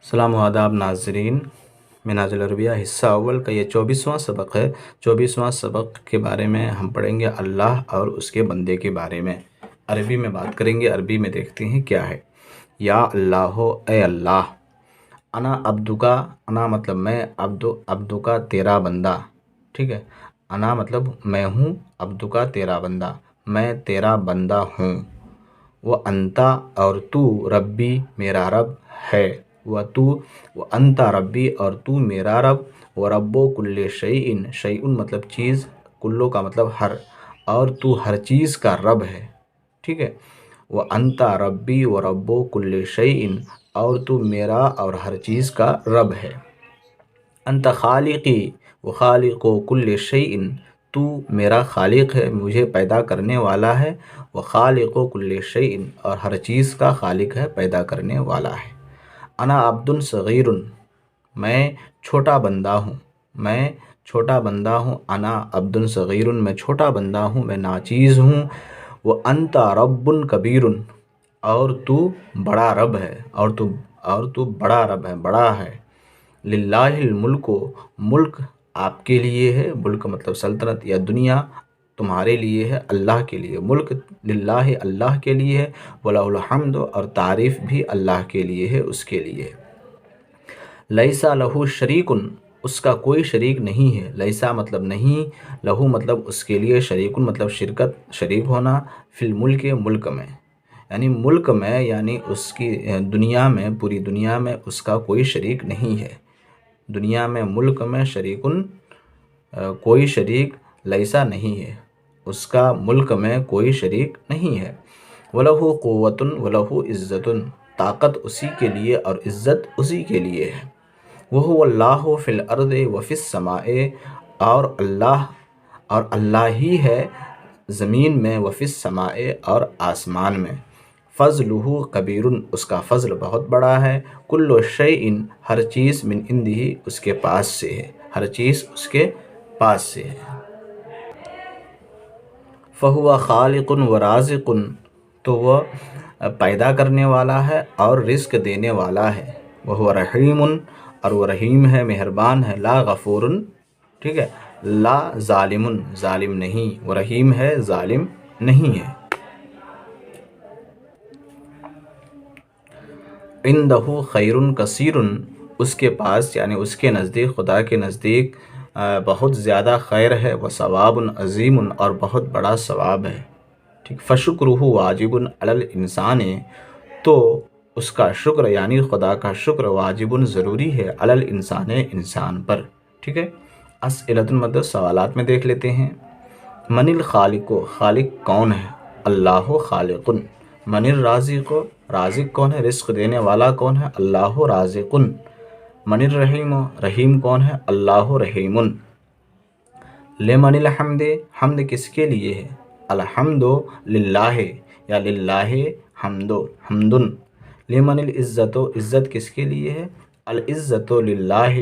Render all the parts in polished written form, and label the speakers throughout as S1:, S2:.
S1: سلام و آداب ناظرین، منہاج العربیہ حصہ اول کا یہ 24واں سبق ہے۔ 24واں سبق کے بارے میں ہم پڑھیں گے اللہ اور اس کے بندے کے بارے میں۔ عربی میں بات کریں گے، عربی میں دیکھتے ہیں کیا ہے۔ یا اللہ، اے اللہ، انا عبدکا، انا مطلب میں، عبدکا تیرا بندہ، ٹھیک ہے۔ انا مطلب میں ہوں، عبدکا تیرا بندہ، میں تیرا بندہ ہوں۔ وہ انتا اور تو، ربی میرا رب ہے، وہ انتا ربی اور تو میرا رب، وہ ربو کل شیئن، شیئن مطلب چیز، کلو کا مطلب ہر، اور تو ہر چیز کا رب ہے، ٹھیک ہے۔ وہ انتا ربی و ربو کل شیئن، اور تو میرا اور ہر چیز کا رب ہے۔ انت خالقی و خالق و کل شیئن، تو میرا خالق ہے، مجھے پیدا کرنے والا ہے، وہ خالق و کل شیئن، اور ہر چیز کا خالق ہے، پیدا کرنے والا ہے۔ انا عبد صغیر، میں چھوٹا بندہ ہوں، میں چھوٹا بندہ ہوں۔ انا عبد صغیر، میں چھوٹا بندہ ہوں، میں ناچیز ہوں۔ وہ انت رب کبیر، اور تو بڑا رب ہے، اور تو بڑا رب ہے، بڑا ہے۔ للہ الملک، ملک آپ کے لیے ہے، ملک مطلب سلطنت یا دنیا تمہارے لیے ہے، اللہ کے لیے ملک، للہ اللہ کے لیے ہے، وَلَهُ الْحَمْدُ اور تعریف بھی اللہ کے لیے ہے، اس کے لیے۔ لیسا لہو شریکن، اس کا کوئی شریک نہیں ہے، لیسا مطلب نہیں، لہو مطلب اس کے لیے، شریکن مطلب شرکت، شریک ہونا، فی الملک ملک میں، یعنی ملک میں، یعنی اس کی دنیا میں، پوری دنیا میں اس کا کوئی شریک نہیں ہے۔ دنیا میں، ملک میں، شریکن کوئی شریک، لیسا نہیں ہے، اس کا ملک میں کوئی شریک نہیں ہے۔ وَلَهُ قُوَّةٌ وَلَهُ عِزَّةٌ، طاقت اسی کے لیے اور عزت اسی کے لیے ہے۔ وَهُوَ اللَّهُ فِي الْأَرْضِ وَفِي السَّمَاءِ، اور اللہ ہی ہے زمین میں، وفی السماء اور آسمان میں۔ فضلہ کبیر، اس کا فضل بہت بڑا ہے۔ کل شیء، ہر چیز، من عندہ، اس کے پاس سے ہے، ہر چیز اس کے پاس سے ہے۔ فہو خالق و رازق، تو وہ پیدا کرنے والا ہے اور رزق دینے والا ہے۔ وہ رحیم، اور وہ رحیم ہے، مہربان ہے۔ لا غفور، ٹھیک ہے، لا ظالم، ظالم نہیں، وہ رحیم ہے، ظالم نہیں ہے۔ عندہ خیر کثیر، اس کے پاس یعنی اس کے نزدیک، خدا کے نزدیک بہت زیادہ خیر ہے۔ وثواب عظیم، اور بہت بڑا ثواب ہے، ٹھیک۔ فشکرہ واجب علی الانسان، تو اس کا شکر یعنی خدا کا شکر واجب ضروری ہے، علی الانسان، انسان پر، ٹھیک ہے۔ اسئلۃ مطلب سوالات میں دیکھ لیتے ہیں۔ من الخالق، خالق کون ہے؟ اللہ خالق۔ من الرازق، رازق کون ہے، رزق دینے والا کون ہے؟ اللہ رازق۔ من الرحیم، رحیم کون ہے؟ اللہ رحیم۔ لمن الحمد، حمد کس کے لیے ہے؟ الحمد للہ، یا للہ حمد، حمد۔ لمن العزت، عزت کس کے لیے ہے؟ العزت للہ۔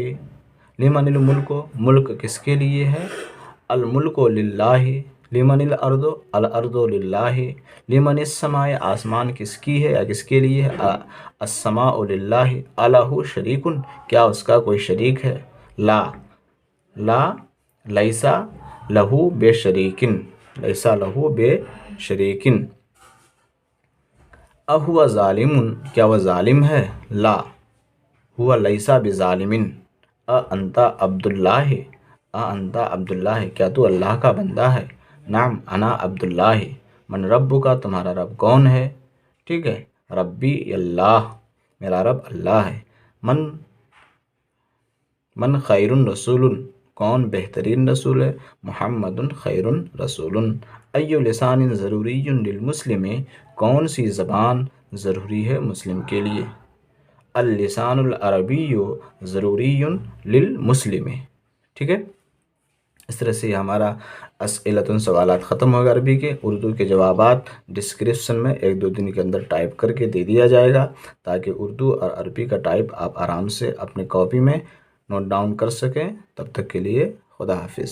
S1: لمن الملک، ملک کس کے لیے ہے؟ الملک للہ۔ لمن الارض، الارض للہ۔ لمن السماء، آسمان کس کی ہے یا کس کے لیے ہے؟ السماء للہ۔ الہ شریک، کیا اس کا کوئی شریک ہے؟ لا، لا لیسا لہو بے شریکن، لیسا لہو بے شریکن۔ اہو ظالم، کیا وہ ظالم ہے؟ لا، ہوا لیسا بظالم۔ انت عبد اللہ، انت عبد اللہ، کیا تو اللہ کا بندہ ہے؟ نعم انا عبد اللہ۔ من رب کا، تمہارا رب کون ہے؟ ٹھیک ہے، ربی اللہ، میرا رب اللہ ہے۔ من خیر رسول، کون بہترین رسول ہے؟ محمد خیر رسول۔ ای لسان ضروری للمسلم، کون سی زبان ضروری ہے مسلم کے لیے؟ اللسان العربی ضروری للمسلم، ٹھیک ہے۔ اس طرح سے ہمارا اسئلۃ سوالات ختم ہوگا عربی کے۔ اردو کے جوابات ڈسکرپشن میں 1-2 دن کے اندر ٹائپ کر کے دے دیا جائے گا، تاکہ اردو اور عربی کا ٹائپ آپ آرام سے اپنے کاپی میں نوٹ ڈاؤن کر سکیں۔ تب تک کے لیے خدا حافظ۔